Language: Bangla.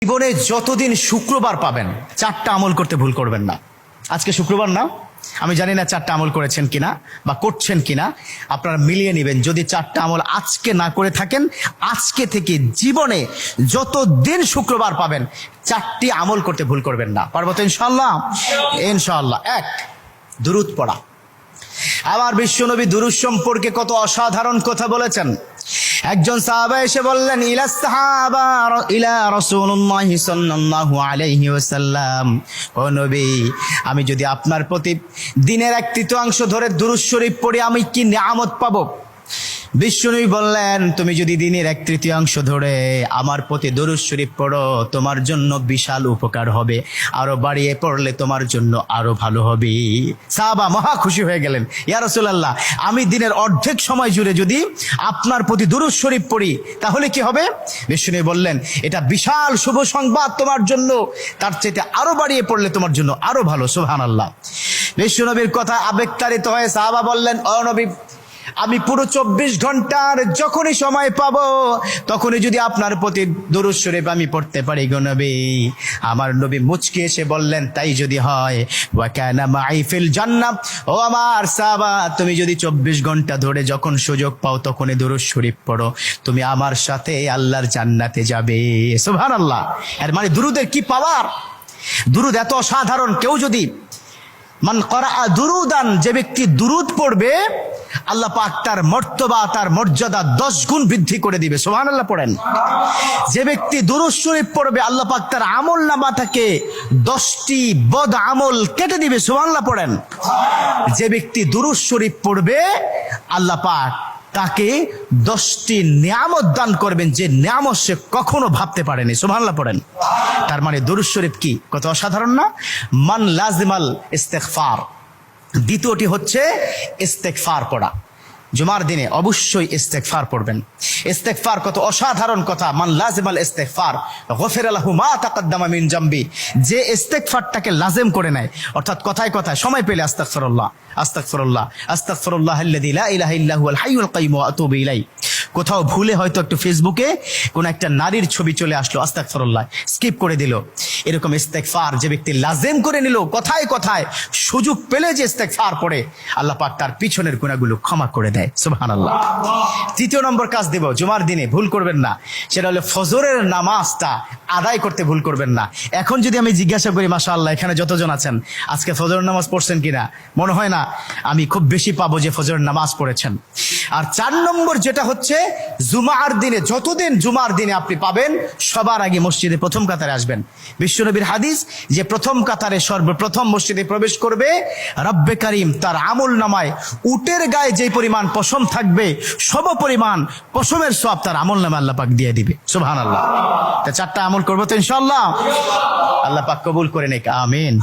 জীবনে যতদিন শুক্রবার পাবেন 4টা আমল করতে ভুল করবেন না। আজকে শুক্রবার না, আমি জানি না 4টা আমল করেছেন কিনা বা করছেন কিনা, আপনারা মিলিয়ে নেবেন। যদি 4টা আমল আজকে না করে থাকেন, আজকে থেকে জীবনে যতদিন শুক্রবার পাবেন 4টি আমল করতে ভুল করবেন না। পারবো তো ইনশাআল্লাহ? ইনশাআল্লাহ। 1, দুরূদ পড়া। আবার বিশ্বনবী দুরূদ সম্পর্কে কত অসাধারণ কথা বলেছেন। একজন সাহাবা এসে বললেন, ইলা রাসূলুল্লাহি সাল্লাল্লাহু আলাইহি ওয়াসাল্লাম, ও নবী, আমি যদি আপনার প্রতি দিনের 1/3 ধরে দুরূদ শরীফ পড়ি আমি কি নিয়ামত পাবো? বিশ্বনবী বললেন, তুমি যদি দিনের 1/3 ধরে আমার প্রতি দুরূদ শরীফ পড়ো তোমার জন্য বিশাল উপকার হবে, আরো বাড়িয়ে পড়লে তোমার জন্য আরো ভালো হবে। সাহাবা মহা খুশি হয়ে গেলেন, ইয়া রাসূলুল্লাহ, আমি দিনের অর্ধেক সময় জুড়ে যদি আপনার প্রতি দুরূদ শরীফ পড়ি তাহলে কি হবে? বিশ্বনবী বললেন, এটা বিশাল শুভ সংবাদ তোমার জন্য, তার চেয়ে আরো বাড়িয়ে পড়লে তোমার জন্য আরো ভালো। সুবহানাল্লাহ। বিশ্বনবীর কথা আবেগতাড়িত হয়ে সাহাবা বললেন, ও নবী, আমি পুরো 24 ঘন্টার যখনই সময় পাবো তখনই যদি আপনার প্রতি দুরূদ শরীফ আমি পড়তে পারি গো নবী। আমার নবী মুচকি এসে বললেন, তাই যদি হয়, ওয়া কানা মাই ফিল জান্নাহ, ও আমার সাহাবা, তুমি যদি 24 ঘন্টা ধরে যখন সুযোগ পাও তখনই দুরূদ শরীফ পড়ো, তুমি আমার সাথে আল্লাহর জান্নাতে যাবে। সুবহানাল্লাহ। এর মানে দুরূদের কি পাওয়ার! দুরূদ এত অসাধারণ। কেউ যদি মান করা দুরুদান, যে ব্যক্তি দুরূদ পড়বে আল্লাহ পাক তার মর্তবা, তার মর্যাদা 10 গুণ বৃদ্ধি করে দিবে। সুবহানাল্লাহ পড়েন। যে ব্যক্তি দুরূদ শরীফ পড়বে আল্লাহ পাক তার আমল নামা থেকে 10টি বদ আমল কেটে দিবে। সুবহানাল্লাহ পড়েন। যে ব্যক্তি দুরূদ শরীফ পড়বে আল্লাহ পাক তাকে 10টি নিয়ামত দান করবেন, যে নিয়ামত সে কখনো ভাবতে পারেনি। সুবহানাল্লাহ পড়েন। তার মানে দুরূদ শরীফ কি কত অসাধারণ না? মান লাজিমাল ইস্তেগফার। দ্বিতীয়টি হচ্ছে ইস্তেগফার পড়া। জুমার দিনে অবশ্যই ইস্তেগফার পড়বেন। ইস্তেগফার কত অসাধারণ কথা। মান লাজিমাল ইস্তেগফার গফিরা লাহু মা তাকাদ্দামা মিন জামবি। যে ইস্তেগফারটাকে লাজিম করে নেয়, অর্থাৎ কথায় কথায় সময় পেলে আস্তাগফিরুল্লাহ আস্তাগফিরুল্লাহ আস্তাগফিরুল্লাহাল্লাযী লা ইলাহা ইল্লা হুয়াল হাইয়ুল কাইয়্যুম ওয়া আতুবু ইলাইহি। কোথাও ভুলে হয়তো একটু ফেসবুকে কোন একটা নারীর ছবি চলে আসলো, আস্তাগফিরুল্লাহ স্কিপ করে দিল। এরকম ইস্তেগফার যে ব্যক্তি লাজিম করে নিল, কথায় কথায় সুযোগ পেলে যে ইস্তেগফার পড়ে, আল্লাহ পাক তার পিছনের গুনাহগুলো ক্ষমা করে দেয়। সুবহানাল্লাহ। তৃতীয় নম্বর কাজ দেব, জুমার দিনে ভুল করবেন না, সেটা হলো ফজরের নামাজটা আদায় করতে ভুল করবেন না। এখন যদি আমি জিজ্ঞাসা করি, মাশাআল্লাহ এখানে যতজন আছেন আজকে ফজরের নামাজ পড়ছেন কিনা, মনে হয় না আমি খুব বেশি পাবো যে ফজরের নামাজ পড়েছেন। আর 4 নম্বর যেটা হচ্ছে, জুমার দিনে যতদিন জুমার দিনে আপনি পাবেন সবার আগে মসজিদে প্রথম কাতারে আসবেন। বিশ্বনবীর হাদিস যে প্রথম কাতারে সর্বপ্রথম মসজিদে প্রবেশ করবে, রব্বে কারীম তার আমল নামায় উটের গায়ে যে পরিমাণ পশম থাকবে সম পরিমাণ পশমের সওয়াব তার আমল নামায় আল্লাহ পাক দিয়ে দিবে। সুবহানাল্লাহ। তা 4টা আমল করবো তো ইনশাআল্লাহ? আল্লাহ পাক কবুল করে নেক। আমিন।